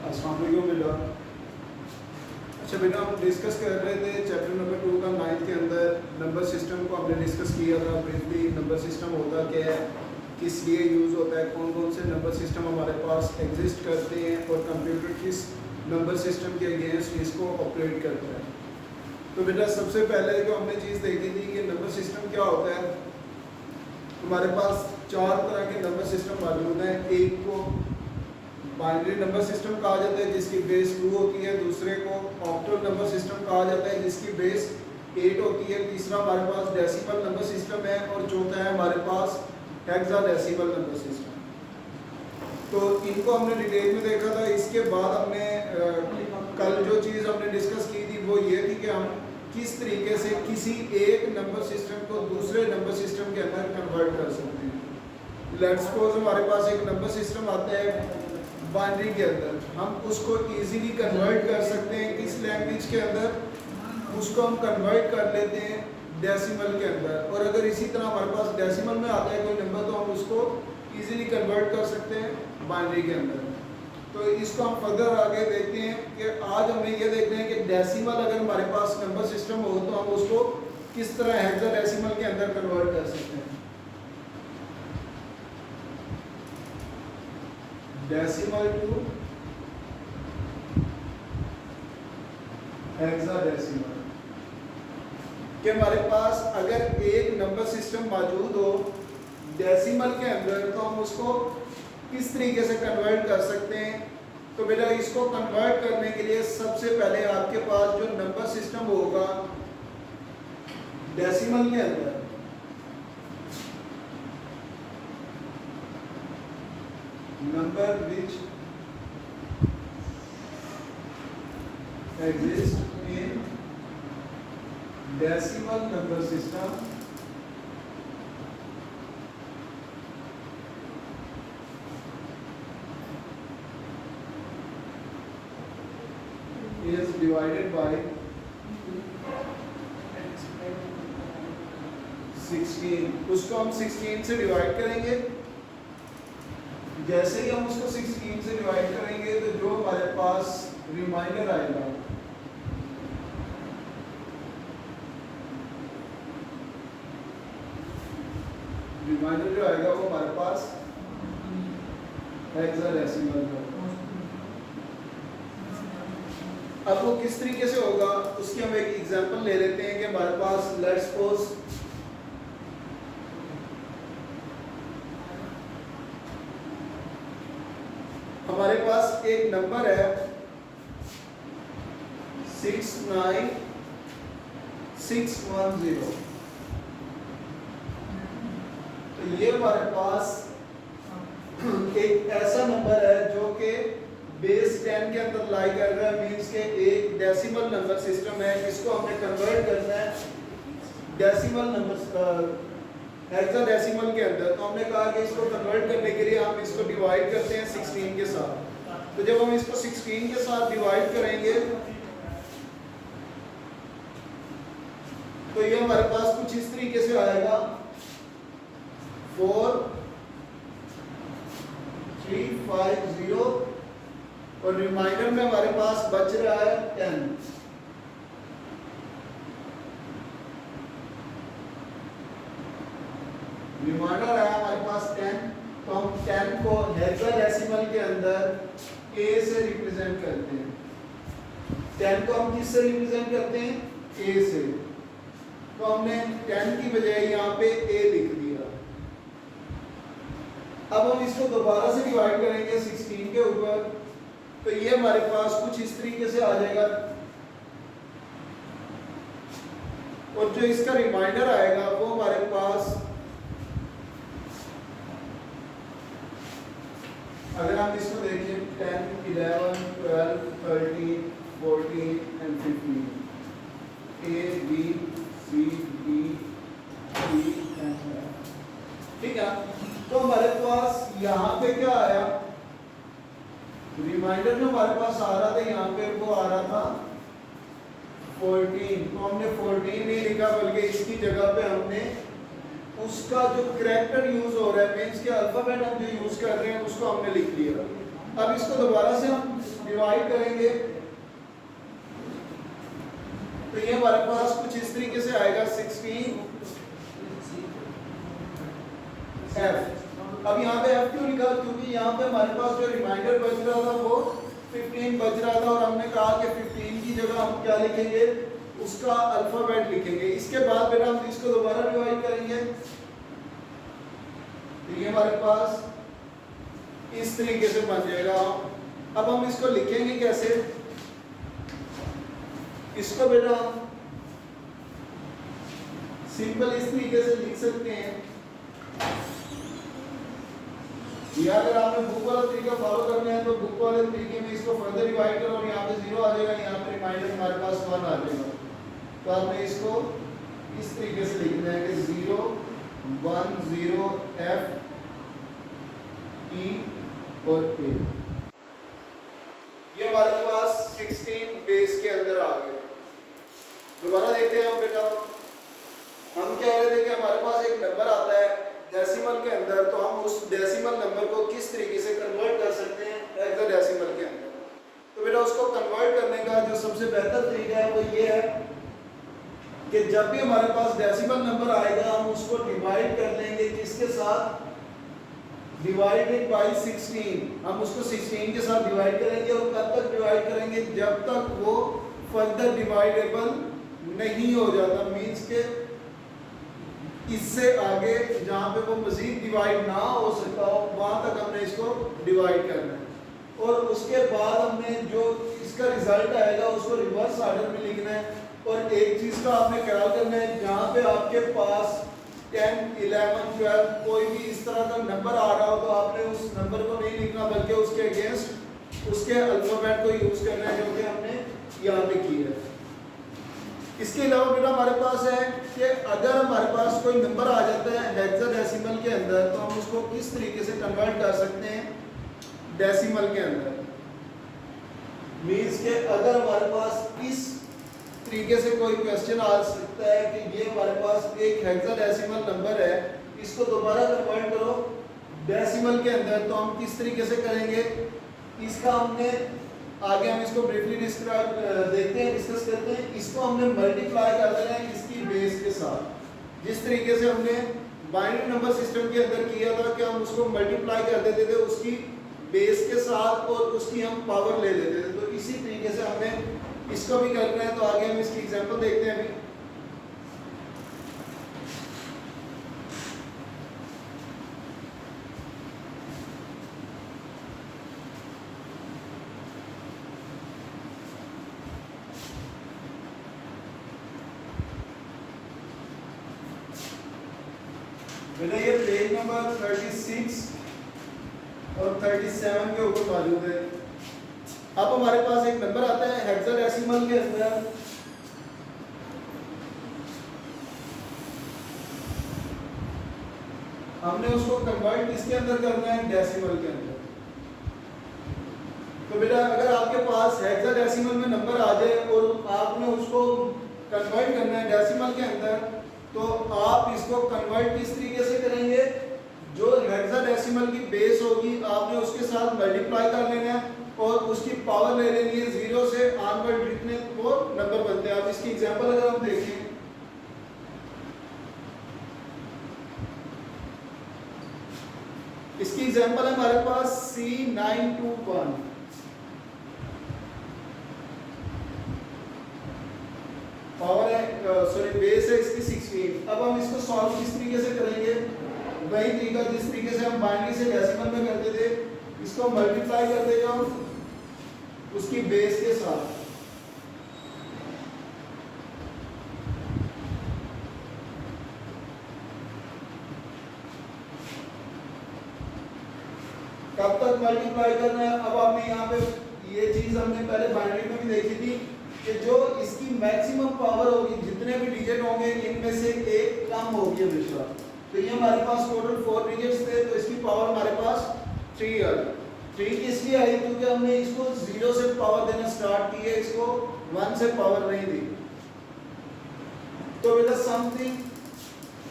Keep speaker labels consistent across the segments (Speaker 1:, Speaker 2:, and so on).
Speaker 1: अस्सलाम वालेकुम बेटा। अच्छा बेटा, हम डिस्कस कर रहे थे चैप्टर नंबर 2 का 9th के अंदर नंबर सिस्टम को हमने डिस्कस किया था ब्रीफली। नंबर सिस्टम होता क्या है, किस लिए यूज़ होता है, कौन कौन से नंबर सिस्टम हमारे पास एग्जिस्ट करते हैं और कंप्यूटर किस नंबर सिस्टम के अगेंस्ट इसको ऑपरेट करता है। तो बेटा सबसे पहले जो हमने चीज़ देखी थी कि नंबर सिस्टम क्या होता है। हमारे पास 4 तरह के नंबर सिस्टम मौजूद हैं। एक को बाइनरी नंबर सिस्टम कहा जाता है जिसकी बेस 2 होती है, दूसरे को ऑक्टल नंबर सिस्टम कहा जाता है जिसकी बेस 8 होती है, तीसरा हमारे पास डेसिमल नंबर सिस्टम है और चौथा है हमारे पास हेक्साडेसिमल नंबर सिस्टम। तो इनको हमने डिटेल में देखा था। इसके बाद हमने कल जो चीज़ हमने डिस्कस की थी वो ये थी कि हम किस तरीके से किसी एक नंबर सिस्टम को दूसरे नंबर सिस्टम के अंदर कन्वर्ट कर सकते हैं। लेट्स सपोज हमारे पास एक नंबर सिस्टम आता है बाइनरी के अंदर, हम उसको इजीली कन्वर्ट कर सकते हैं किस लैंग्वेज के अंदर, उसको हम कन्वर्ट कर लेते हैं डेसिमल के अंदर। और अगर इसी तरह हमारे पास डेसिमल में आता है कोई नंबर तो हम उसको इजीली कन्वर्ट कर सकते हैं बाइनरी के अंदर। तो इसको हम फर्दर आगे देखते हैं कि आज हमें ये देखते हैं कि डेसिमल अगर हमारे पास नंबर सिस्टम हो तो हम उसको किस तरह हेक्साडेसिमल के अंदर कन्वर्ट कर सकते हैं। डेसिमल टू हेक्साडेसिमल कि हमारे पास अगर एक नंबर सिस्टम मौजूद हो डेसिमल के अंदर तो हम उसको किस तरीके से कन्वर्ट कर सकते हैं। तो बेटा इसको कन्वर्ट करने के लिए सबसे पहले आपके पास जो नंबर सिस्टम होगा डेसिमल के अंदर, number which exist in decimal number system is divided by 16। उसको हम 16 से डिवाइड करेंगे। जैसे ही हम उसको 16 से डिवाइड करेंगे तो जो हमारे पास रिमाइंडर आएगा जो आएगा वो हमारे पास हेक्साडेसिमल होगा। अब वो किस तरीके से होगा उसकी हम एक एग्जांपल ले लेते हैं कि हमारे पास लेट्स सपोज हमारे पास एक नंबर है 69610। तो ये हमारे पास एक ऐसा नंबर है जो कि बेस 10 के अंदर लाई कर रहा है, मींस के एक डेसिमल नंबर सिस्टम है। इसको हमने कन्वर्ट करना है डेसिमल नंबर हेक्साडेसिमल के अंदर। तो हमने कहा कि इसको कन्वर्ट करने के लिए हम इसको डिवाइड करते हैं 16 के साथ। तो जब हम इसको 16 के साथ डिवाइड करेंगे तो ये हमारे पास कुछ इस तरीके से आएगा 4350 और रिमाइंडर में हमारे पास बच रहा है 10। रिमाइंडर आया हमारे पास 10। तो हम 10 को हेक्साडेसिमल के अंदर a से रिप्रेजेंट करते हैं। 10 को हम किससे रिप्रेजेंट करते हैं? a से। तो हमने 10 की बजाय यहाँ पे a लिख दिया। अब हम इसको दोबारा से डिवाइड करेंगे 16 के ऊपर तो ये हमारे पास कुछ इस तरीके से आ जाएगा। और जो इसका रिमाइंडर आएगा वो हमारे पास, अगर हम इसको देखें 10, 11, 12, 13, 14 and 15 A, B, C, D, E and F। ठीक है, तो हमारे पास यहाँ पे क्या आया, रिमाइंडर जो हमारे पास आ रहा था यहाँ पे वो आ रहा था 14। तो हमने 14 नहीं लिखा बल्कि इसकी जगह पे हमने उसका जो करैक्टर यूज हो रहा है मींस के अल्फाबेट हम जो यूज कर रहे हैं उसको हमने लिख लिया। अब इसको दोबारा से हम डिवाइड करेंगे तो ये हमारे पास कुछ इस तरीके से आएगा 16 F। अब यहाँ पे F क्यों लिखा? क्योंकि यहाँ पे हमारे पास जो रिमाइंडर बच रहा था वो 15 बच रहा था और हमने कहा कि 15 की जगह हम क्या लिखेंगे, उसका अल्फाबेट लिखेंगे। इसके बाद बेटा हम इसको दोबारा डिवाइड करेंगे तो ये हमारे पास इस तरीके से बन जाएगा। अब हम इसको लिखेंगे कैसे? इसको बेटा सिंपल इस तरीके से लिख सकते हैं, या अगर आपने बुक वाला तरीका फॉलो करना है तो बुक वाले तरीके में इसको फर्दर डिवाइड करो और यहाँ पे 0 आ जाएगा, यहाँ पे रिमाइंडर हमारे पास 1 आ जाएगा। तो आपने इसको इस तरीके से लिखना है कि 0 1 0 F E और A। ये हमारे पास 16 बेस के अंदर आ गए। दोबारा देखते हैं हम बेटा, हम कह रहे थे कि हमारे पास एक नंबर आता है डेसिमल के अंदर, तो हम उस डेसिमल नंबर को किस तरीके से कन्वर्ट कर सकते हैं हेक्साडेसिमल के अंदर। तो बेटा उसको कन्वर्ट करने का जो सबसे बेहतर तरीका है वो ये है कि जब भी हमारे पास डेसिमल नंबर आएगा हम उसको डिवाइड कर लेंगे किसके साथ, डिवाइडेड बाय 16। हम उसको 16 के साथ डिवाइड करेंगे और कब तक डिवाइड करेंगे, जब तक वो फर्दर डिवाइडेबल नहीं हो जाता, मींस के इससे आगे जहां पे वो मजीद डिवाइड ना हो सकता हो वहां तक हमने इसको डिवाइड करना है। और उसके बाद हमने जो इसका रिजल्ट आएगा उसको रिवर्स ऑर्डर में लिखना है। और एक चीज का आपने ख्याल करना है, जहां पे आपके पास 10 11 12 कोई भी इस तरह का नंबर आ रहा हो तो आपने उस नंबर को नहीं लिखना बल्कि उसके अगेंस्ट उसके अल्फाबेट को यूज करना है, जो कि हमने यहाँ पे की है। इसके अलावा बेटा हमारे पास है कि अगर हमारे पास कोई नंबर आ जाता है हेक्साडेसिमल के अंदर तो हम उसको किस तरीके से कन्वर्ट कर सकते हैं डेसिमल के अंदर। मींस के अगर हमारे पास इस तरीके से कोई क्वेश्चन आ सकता है कि ये हमारे पास एक हेक्साडेसिमल नंबर है, इसको दोबारा कन्वर्ट करो डेसिमल के अंदर, तो हम किस तरीके से करेंगे इसका हमने आगे हम इसको ब्रीफली डिस्क्राइब देखते हैं, डिस्कस करते हैं। इसको हमने मल्टीप्लाई कर देना है इसकी बेस के साथ, जिस तरीके से हमने बाइनरी नंबर सिस्टम के अंदर किया था कि हम उसको मल्टीप्लाई कर देते थे उसकी बेस के साथ और उसकी हम पावर ले लेते थे। तो इसी तरीके से हमने इसको भी करना है। तो आगे हम इसकी एग्जांपल देखते हैं अभी। बेटा ये पेज नंबर 36 और 37 के ऊपर मौजूद है। अब हमारे पास एक नंबर आता है हेक्साडेसिमल के अंदर, हमने उसको कन्वर्ट किसके अंदर करना है, डेसिमल के अंदर। तो बेटा अगर आपके पास हेक्साडेसिमल में नंबर आ जाए और आपने उसको कन्वर्ट करना है डेसिमल के अंदर, तो आप इसको कन्वर्ट किस तरीके से करेंगे, जो हेक्साडेसिमल की बेस होगी आपने उसके साथ मल्टीप्लाई कर लेना है और उसकी पावर ले लेनी है। 0 से ऑनवर्ड जितने वो नंबर बनते हैं। आप इसकी एग्जांपल अगर हम देखें, इसकी एग्जांपल है हमारे पास C921। पावर है सॉरी बेस है इसकी 16। अब हम इसको सॉल्व किस तरीके से करेंगे, वही तरीका जिस तरीके से हम बाइनरी से डेसिमल में करते थे, इसको मल्टीप्लाई कर देगा उसकी बेस के साथ। कब तक मल्टीप्लाई करना है। अब आपने यहाँ पे ये चीज हमने पहले बाइनरी में भी देखी थी कि जो इसकी मैक्सिमम पावर होगी, जितने भी डिजिट होंगे इनमें से एक कम होगी हमेशा। तो ये हमारे पास टोटल 4 डिजिट्स थे, तो इसकी पावर हमारे पास 3 आई। 3 इसलिए आई क्योंकि हमने इसको 0 से पावर देना स्टार्ट की है, इसको 1 से पावर नहीं दी। तो बेटा समथिंग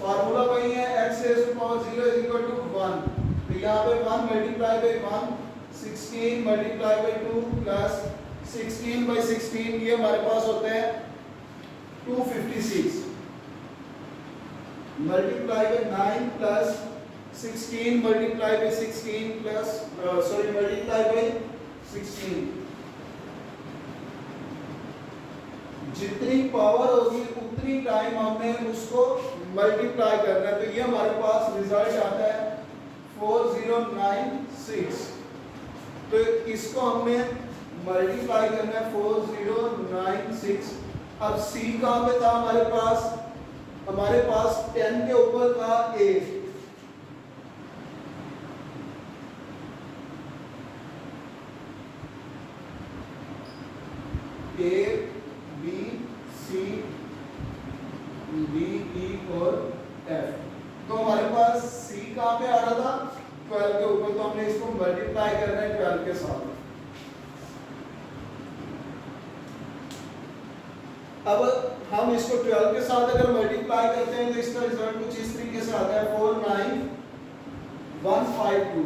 Speaker 1: फार्मूला वही है, x raised to power 0 is equal to 1। तो यहाँ पे 1 multiply by 1 16 multiply by 2 plus 16 by 16, ये हमारे पास होते हैं 256 multiply by 9 plus 16 multiply by 16 plus multiply by 16, जितनी पावर होगी उतनी टाइम हमने उसको मल्टीप्लाई करना है। तो ये हमारे पास रिजल्ट आता है 4096। तो इसको हमने मल्टीप्लाई करना है 4096। अब सी कहाँ पे था हमारे पास 10 के ऊपर था ए, A B C D E और एफ। तो हमारे पास सी कहाँ पे आ रहा था 12 के ऊपर, तो हमने इसको मल्टीप्लाई करना है 12 के साथ। अब हम इसको 12 के साथ अगर मल्टीप्लाई करते हैं तो इसका रिजल्ट कुछ इस तरीके से आता है 49152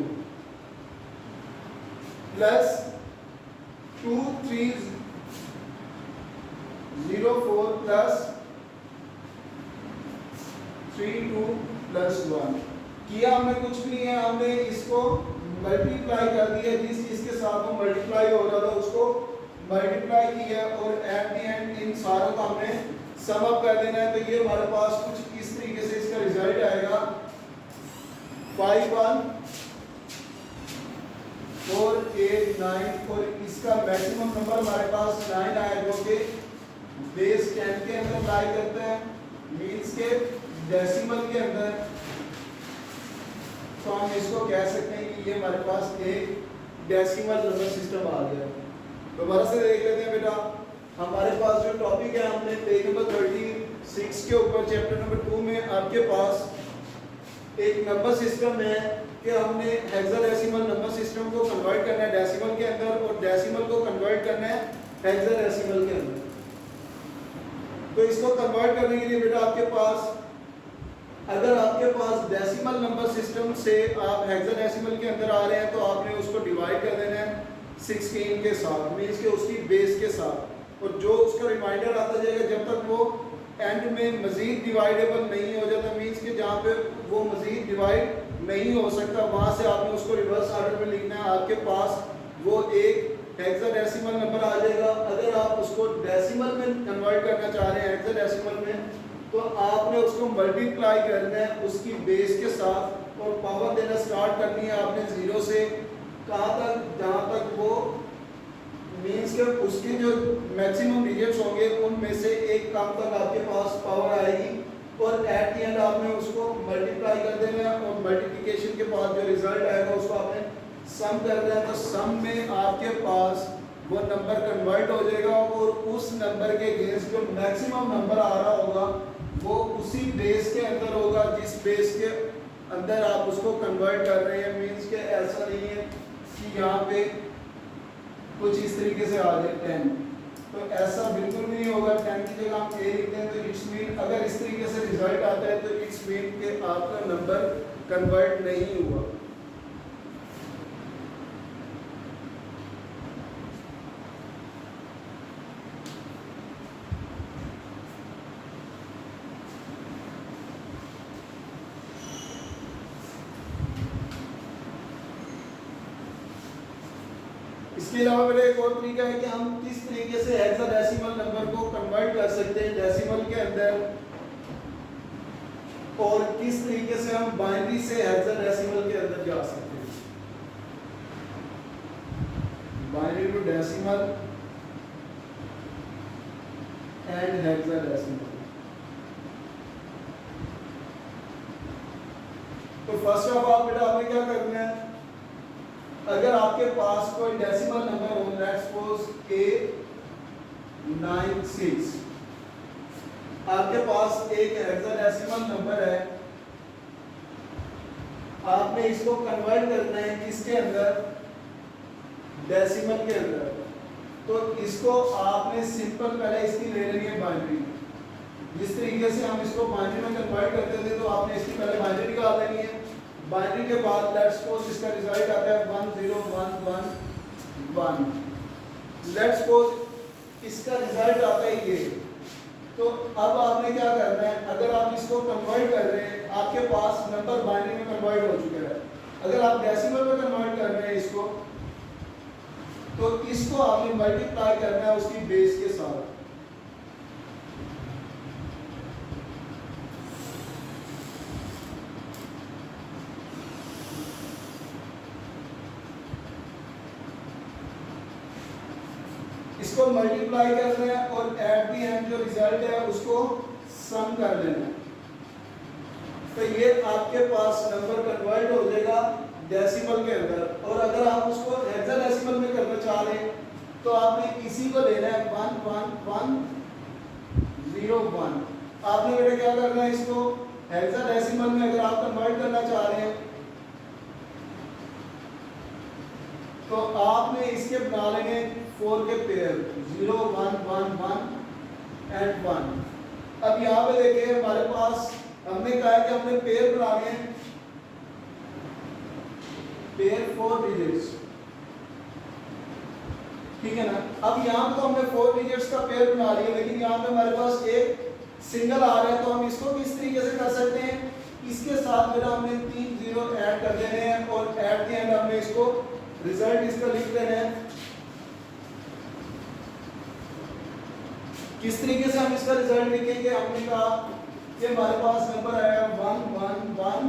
Speaker 1: प्लस 2304 प्लस 32 प्लस 1। किया हमने कुछ भी नहीं है, हमने इसको मल्टीप्लाई कर दिया, जिस चीज के साथ वो मल्टीप्लाई हो रहा था उसको मल्टीप्लाई किया और एट द एंड इन सारों का हमने सम अप कर देना है। तो ये हमारे पास कुछ इस तरीके से इसका रिजल्ट आएगा 51489 और इसका मैक्सिमम नंबर हमारे पास 9 आया, जो कि बेस 10 के अंदर लाई करते हैं, मींस के डेसिमल के अंदर। तो हम इसको कह सकते हैं कि ये हमारे पास एक डेसिमल नंबर सिस्टम आ गया। दोबारा से देख लेते हैं बेटा, हमारे पास जो टॉपिक है हमने पेज नंबर 36 के ऊपर चैप्टर नंबर 2 में आपके पास एक नंबर सिस्टम है कि हमने हेक्साडेसिमल नंबर सिस्टम को कन्वर्ट करना है डेसिमल के अंदर और डेसिमल को कन्वर्ट करना है हेक्साडेसिमल के अंदर। तो इसको कन्वर्ट करने के लिए बेटा आपके पास, अगर आपके पास डेसिमल नंबर सिस्टम से आप हेक्साडेसिमल के अंदर आ रहे हैं तो आपने उसको डिवाइड कर देना है 16 के साथ, मींस के उसकी बेस के साथ, और जो उसका रिमाइंडर आता जाएगा जब तक वो एंड में मजीद डिवाइडेबल नहीं हो जाता, मींस के जहाँ पे वो मजीद डिवाइड नहीं हो सकता वहाँ से आपने उसको रिवर्स ऑर्डर में लिखना है। आपके पास वो एक हेक्साडेसिमल नंबर आ जाएगा। अगर आप उसको डेसिमल में कन्वर्ट करना चाह रहे हैं हेक्साडेसिमल में, तो आपने उसको मल्टीप्लाई करना है उसकी बेस के साथ और पावर देना स्टार्ट करनी है आपने 0 से कहाँ तक, जहाँ तक वो मींस के उसके जो मैक्सिमम डिजिट्स होंगे उनमें से एक कम तक आपके पास पावर आएगी और एट द एंड आपने उसको मल्टीप्लाई कर देना है और मल्टीप्लिकेशन के बाद जो रिजल्ट आएगा उसको आपने सम कर देना है। तो सम में आपके पास वो नंबर कन्वर्ट हो जाएगा और उस नंबर के अगेंस्ट जो मैक्सिमम नंबर आ रहा होगा वो उसी बेस के अंदर होगा जिस बेस के अंदर आप उसको कन्वर्ट कर रहे हैं। मींस के ऐसा नहीं है कि यहाँ पे कुछ इस तरीके से आ जाए 10, तो ऐसा बिल्कुल भी नहीं होगा। 10 की जगह हम ए लिखते हैं तो इट्स मीन अगर इस तरीके से रिजल्ट आता है तो इट्स मीन के आपका नंबर कन्वर्ट नहीं हुआ। इसके अलावा मेरा एक और तरीका है कि हम किस तरीके से हेक्साडेसिमल नंबर को कन्वर्ट कर सकते हैं डेसिमल के अंदर और किस तरीके से हम बाइनरी से हेक्साडेसिमल के अंदर जा सकते हैं। Binary to decimal and hexadecimal. तो फर्स्ट ऑफ ऑल बेटा आपने क्या करना है, अगर आपके पास कोई डेसिमल नंबर हो, लेट्स सपोज A96, आपके पास एक हेक्साडेसिमल नंबर है, आपने इसको कन्वर्ट करना है किसके अंदर, डेसिमल के अंदर। तो इसको आपने सिंपल पहले इसकी ले लेनी है बाइनरी। जिस तरीके से हम इसको बाइनरी में कन्वर्ट करते थे तो आपने इसकी पहले बाइनरी निकाल लेनी है। बाइनरी के बाद लेट्स सपोज इसका रिजल्ट आता है 1 0 1 1 1। लेट्स सपोज इसका रिजल्ट आता है ये। तो अब आपने क्या करना है, अगर आप इसको कन्वर्ट कर रहे हैं, आपके पास नंबर बाइनरी में कन्वर्ट हो चुका है। अगर आप डेसिमल में कन्वर्ट कर रहे हैं इसको, तो इसको आपने मल्टीप्लाई करना है उसकी बेस के साथ। इसको मल्टीप्लाई करना है और एट द एंड जो रिजल्ट है उसको सम कर लेना है। तो ये आपके पास नंबर कन्वर्ट हो जाएगा डेसिमल के अंदर। और अगर आप उसको हेक्साडेसिमल में करना चाह रहे हैं तो आपने इसी को लेना है 1 1 1 0 1। आपने बेटा क्या करना है, इसको हेक्साडेसिमल में अगर आप कन्वर्ट करना चाह रहे हैं तो आपने इसके बना लेंगे 4 के पेयर 0 1 1 1 एंड 1। अब यहाँ पे देखिए हमारे पास हमने कहा है कि हमने पेयर बनाने हैं, पेयर 4 डिजिट्स, ठीक है ना। अब यहाँ पे तो हमने 4 डिजिट्स का पेयर बना लिया, लेकिन यहाँ पे हमारे पास एक सिंगल आ रहा है। तो हम इसको किस तरीके से कर सकते हैं, इसके साथ मेरा हमने 3 0 ऐड कर देने हैं और एट द एंड हमने इसको रिजल्ट इसका लिख देना है। किस तरीके से हम इसका रिजल्ट लिखेंगे, हमने कहा कि हमारे पास नंबर आया 1 1 1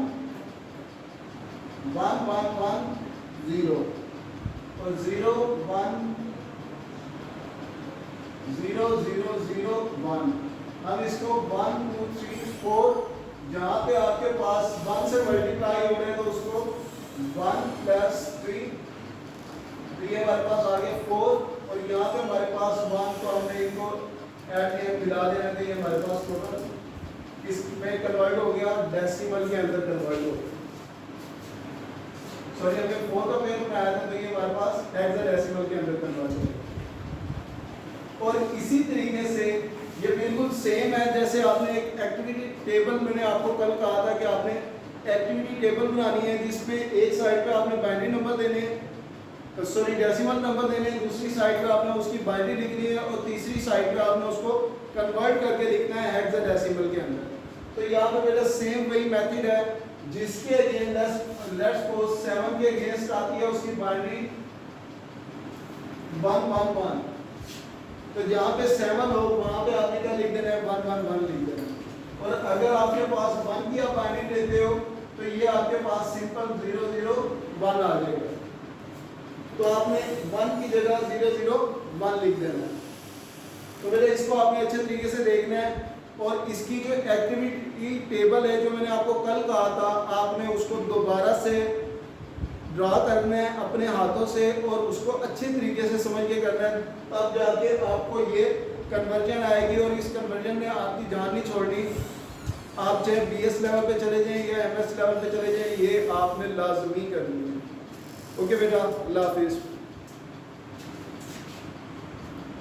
Speaker 1: 1 1 1 0 और 0 1 0 0 0 1। हम इसको 1 2 3 4 जहाँ पे आपके पास 1 से मल्टीप्लाई हो रहे हैं तो उसको 1 + 3 ये हमारे पास आ गया 4 और यहाँ पे हमारे पास 1 तो हमने इनको ऐड मिला देना था। ये हमारे पास टोटल इसमें कन्वर्ट हो गया, डेसिमल के अंदर कन्वर्ट हो गया। सॉरी हमने 4 का पेयर बनाया था तो ये हमारे पास हेक्साडेसिमल के अंदर कन्वर्ट हो गया। और इसी तरीके से ये बिल्कुल सेम है जैसे आपने एक एक्टिविटी टेबल, मैंने आपको कल कहा था कि आपने एक्टिविटी टेबल बनानी है जिसमें एक साइड पे आपने बाइनरी नंबर देने हैं, सॉरी डेसिमल नंबर देने हैं, दूसरी साइड पे आपने उसकी बाइनरी लिखनी है और तीसरी साइड पे आपने उसको कन्वर्ट करके लिखना है हेक्साडेसिमल के अंदर। तो यहाँ पे बेटा सेम वही मेथड है जिसके अगेंस्ट लेट्स सपोज 7 के अगेंस्ट आती है उसकी बाइनरी 1 1 1। तो जहाँ पे 7 हो वहाँ पे आपने क्या लिख देना है 1 1 1 लिख देना है। और अगर आपके पास 1 की आप बाइनरी लेते हो तो ये आपके पास सिंपल 0 0 1 आ जाएगा। तो आपने 1 की जगह 0 0 1 लिख देना है। तो मेरे इसको आपने अच्छे तरीके से देखना है। और इसकी जो एक्टिविटी टेबल है जो मैंने आपको कल कहा था, आपने उसको दोबारा से ड्रा करना है अपने हाथों से और उसको अच्छे तरीके से समझ के करना है, तब जाके आपको ये कन्वर्जन आएगी। और इस कन्वर्जन में आपकी जान नहीं छोड़नी। आप चाहे BS लेवल पे चले जाएं या MS लेवल पे चले जाएं, ये आपने लाजमी करनी है। ओके बेटा, अल्लाह हाफिज़।